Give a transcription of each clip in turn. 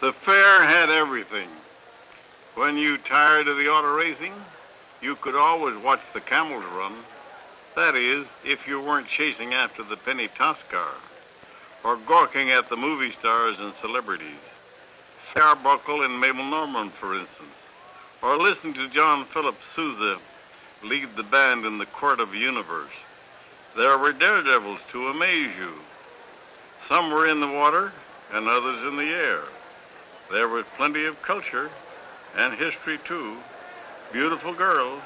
The fair had everything. When you tired of the auto racing, you could always watch the camels run. That is, if you weren't chasing after the penny toss car or gawking at the movie stars and celebrities. Arbuckle and Mabel Normand, for instance, or listening to John Philip Sousa lead the band in the Court of the Universe. There were daredevils to amaze you. Some were in the water and others in the air. There was plenty of culture and history, too, beautiful girls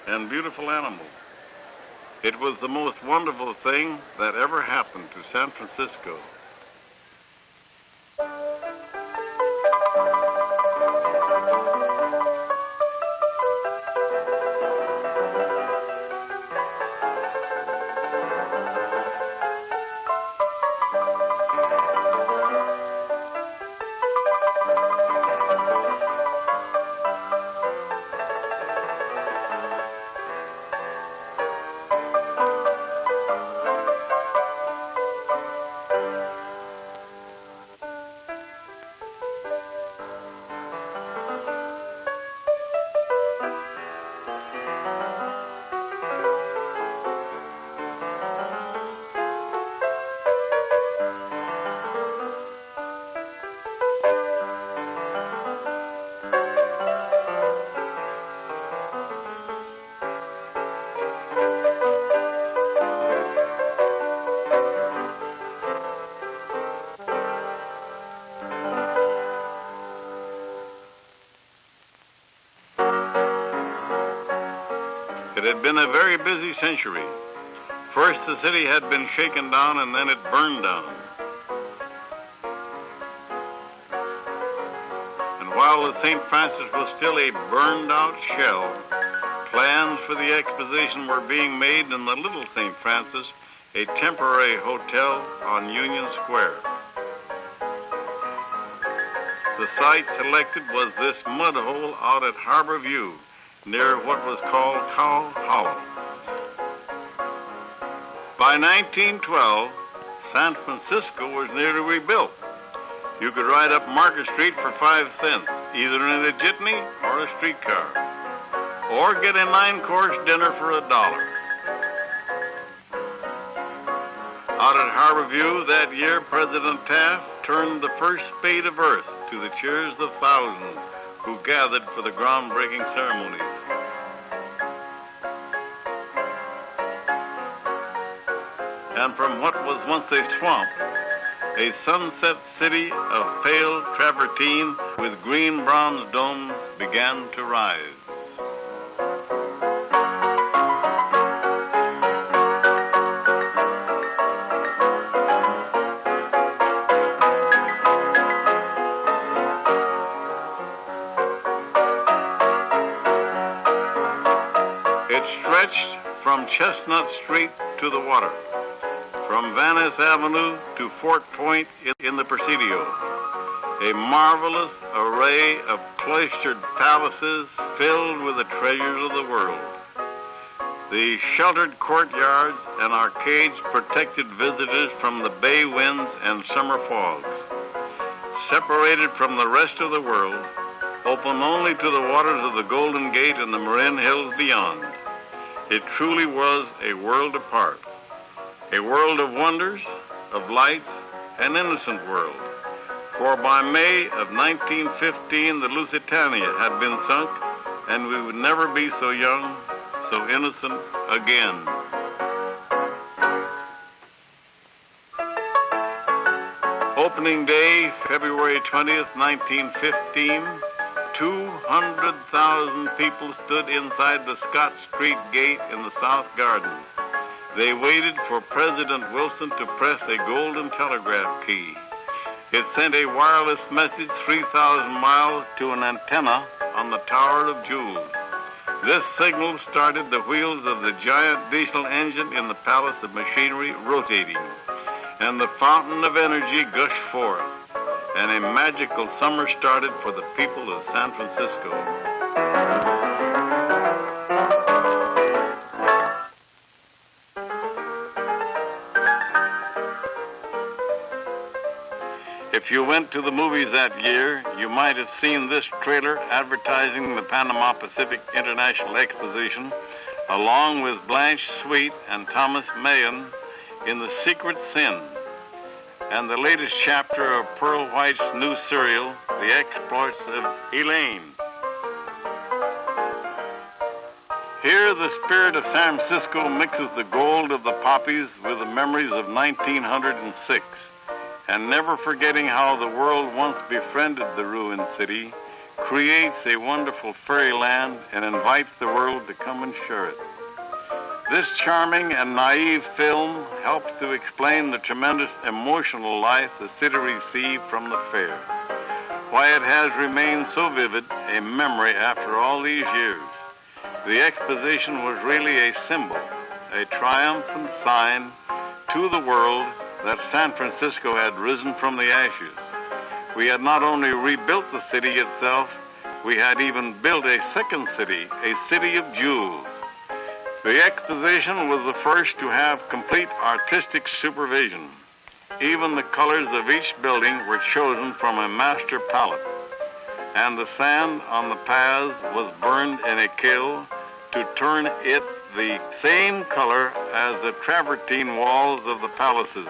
and beautiful animals. It was the most wonderful thing that ever happened to San Francisco. It had been a very busy century. First, the city had been shaken down, and then it burned down. And while the St. Francis was still a burned-out shell, plans for the exposition were being made in the Little St. Francis, a temporary hotel on Union Square. The site selected was this mud hole out at Harbor View, near what was called Cow Hollow. By 1912, San Francisco was nearly rebuilt. You could ride up Market Street for 5 cents, either in a jitney or a streetcar, or get a 9-course dinner for $1. Out at Harbor View that year, President Taft turned the first spade of earth to the cheers of thousands who gathered for the groundbreaking ceremonies. And from what was once a swamp, a sunset city of pale travertine with green bronze domes began to rise. It stretched from Chestnut Street to the water, from Venice Avenue to Fort Point in the Presidio, a marvelous array of cloistered palaces filled with the treasures of the world. The sheltered courtyards and arcades protected visitors from the bay winds and summer fogs. Separated from the rest of the world, open only to the waters of the Golden Gate and the Marin Hills beyond. It truly was a world apart, a world of wonders, of lights, an innocent world. For by May of 1915, the Lusitania had been sunk, and we would never be so young, so innocent again. Opening day, February 20th, 1915, 200,000 people stood inside the Scott Street Gate in the South Garden. They waited for President Wilson to press a golden telegraph key. It sent a wireless message 3,000 miles to an antenna on the Tower of Jewels. This signal started the wheels of the giant diesel engine in the Palace of Machinery rotating, and the fountain of energy gushed forth, and a magical summer started for the people of San Francisco. If you went to the movies that year, you might have seen this trailer advertising the Panama Pacific International Exposition, along with Blanche Sweet and Thomas Mahan in The Secret Sin, and the latest chapter of Pearl White's new serial, The Exploits of Elaine. Here, the spirit of San Francisco mixes the gold of the poppies with the memories of 1906, and never forgetting how the world once befriended the ruined city, creates a wonderful fairyland and invites the world to come and share it. This charming and naive film helps to explain the tremendous emotional life the city received from the fair, why it has remained so vivid a memory after all these years. The exposition was really a symbol, a triumphant sign to the world that San Francisco had risen from the ashes. We had not only rebuilt the city itself, we had even built a second city, a city of jewels. The exposition was the first to have complete artistic supervision. Even the colors of each building were chosen from a master palette, and the sand on the paths was burned in a kiln to turn it the same color as the travertine walls of the palaces.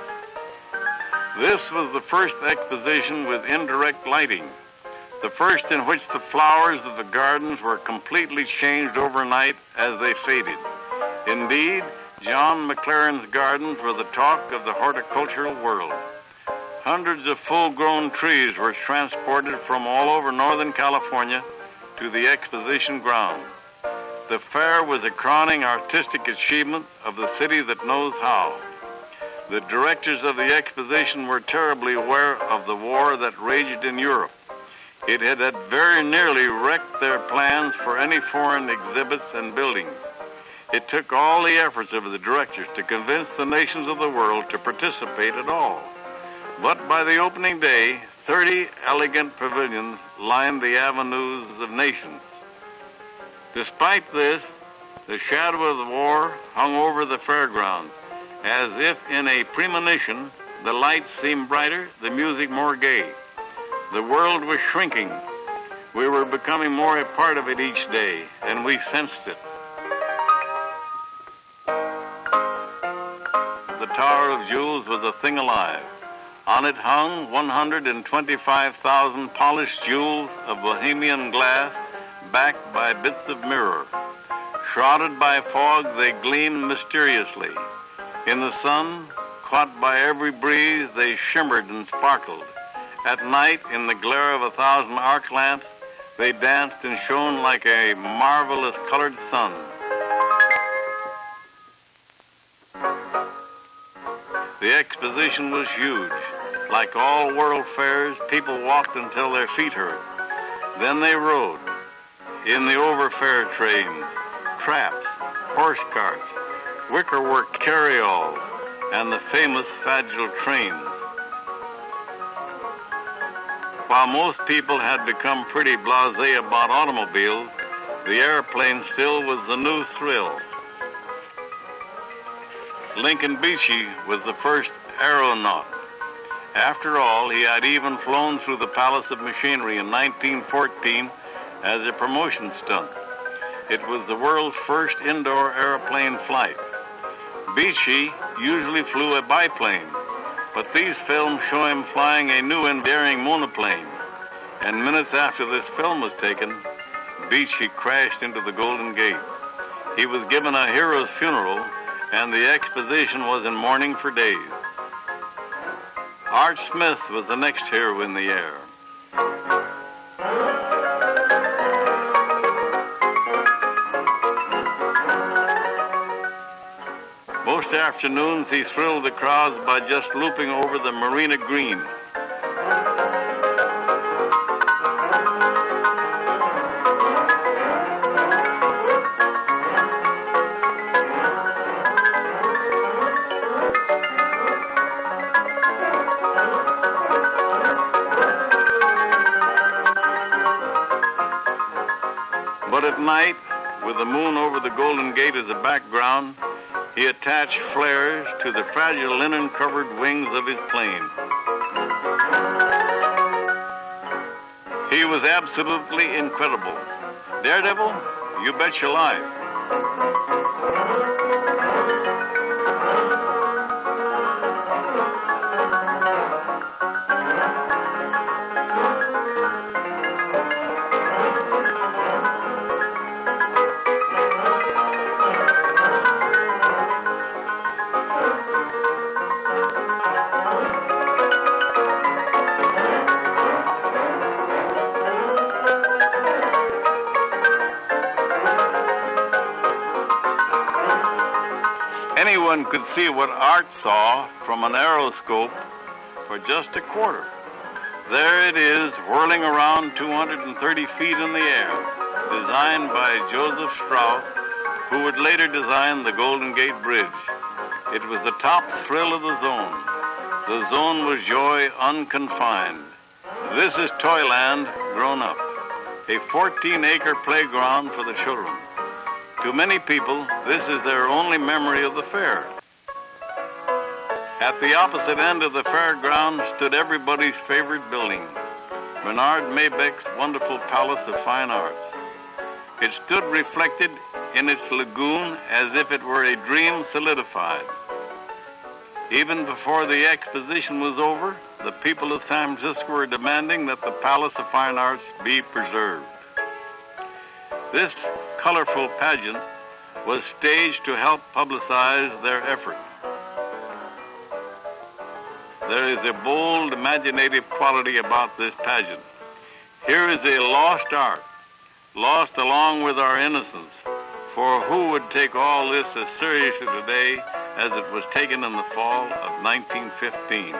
This was the first exposition with indirect lighting, the first in which the flowers of the gardens were completely changed overnight as they faded. Indeed, John McLaren's gardens were the talk of the horticultural world. Hundreds of full-grown trees were transported from all over Northern California to the exposition ground. The fair was a crowning artistic achievement of the city that knows how. The directors of the exposition were terribly aware of the war that raged in Europe. It had very nearly wrecked their plans for any foreign exhibits and buildings. It took all the efforts of the directors to convince the nations of the world to participate at all. But by the opening day, 30 elegant pavilions lined the avenues of nations. Despite this, the shadow of the war hung over the fairgrounds. As if in a premonition, the lights seemed brighter, the music more gay. The world was shrinking. We were becoming more a part of it each day, and we sensed it. The Tower of Jewels was a thing alive. On it hung 125,000 polished jewels of Bohemian glass, backed by bits of mirror. Shrouded by fog, they gleamed mysteriously. In the sun, caught by every breeze, they shimmered and sparkled. At night, in the glare of 1,000 arc lamps, they danced and shone like a marvelous colored sun. The exposition was huge. Like all world fairs, people walked until their feet hurt. Then they rode. In the overfair trains, traps, horse carts, wickerwork carryalls, and the famous Fagel trains. While most people had become pretty blasé about automobiles, the airplane still was the new thrill. Lincoln Beachey was the first aeronaut. After all, he had even flown through the Palace of Machinery in 1914 as a promotion stunt. It was the world's first indoor airplane flight. Beachey usually flew a biplane, but these films show him flying a new and daring monoplane. And minutes after this film was taken, Beachey crashed into the Golden Gate. He was given a hero's funeral, and the exposition was in mourning for days. Art Smith was the next hero in the air. Most afternoons, he thrilled the crowds by just looping over the Marina Green. But at night, with the moon over the Golden Gate as a background, he attached flares to the fragile linen-covered wings of his plane. He was absolutely incredible. Daredevil, you bet your life. Anyone could see what Art saw from an aeroscope for just a quarter. There it is, whirling around 230 feet in the air, designed by Joseph Strauss, who would later design the Golden Gate Bridge. It was the top thrill of the zone. The zone was joy unconfined. This is Toyland grown up, a 14-acre playground for the children. To many people, this is their only memory of the fair. At the opposite end of the fairground stood everybody's favorite building, Bernard Maybeck's wonderful Palace of Fine Arts. It stood reflected in its lagoon as if it were a dream solidified. Even before the exposition was over, the people of San Francisco were demanding that the Palace of Fine Arts be preserved. This colorful pageant was staged to help publicize their effort. There is a bold, imaginative quality about this pageant. Here is a lost art, lost along with our innocence, for who would take all this as seriously today as it was taken in the fall of 1915?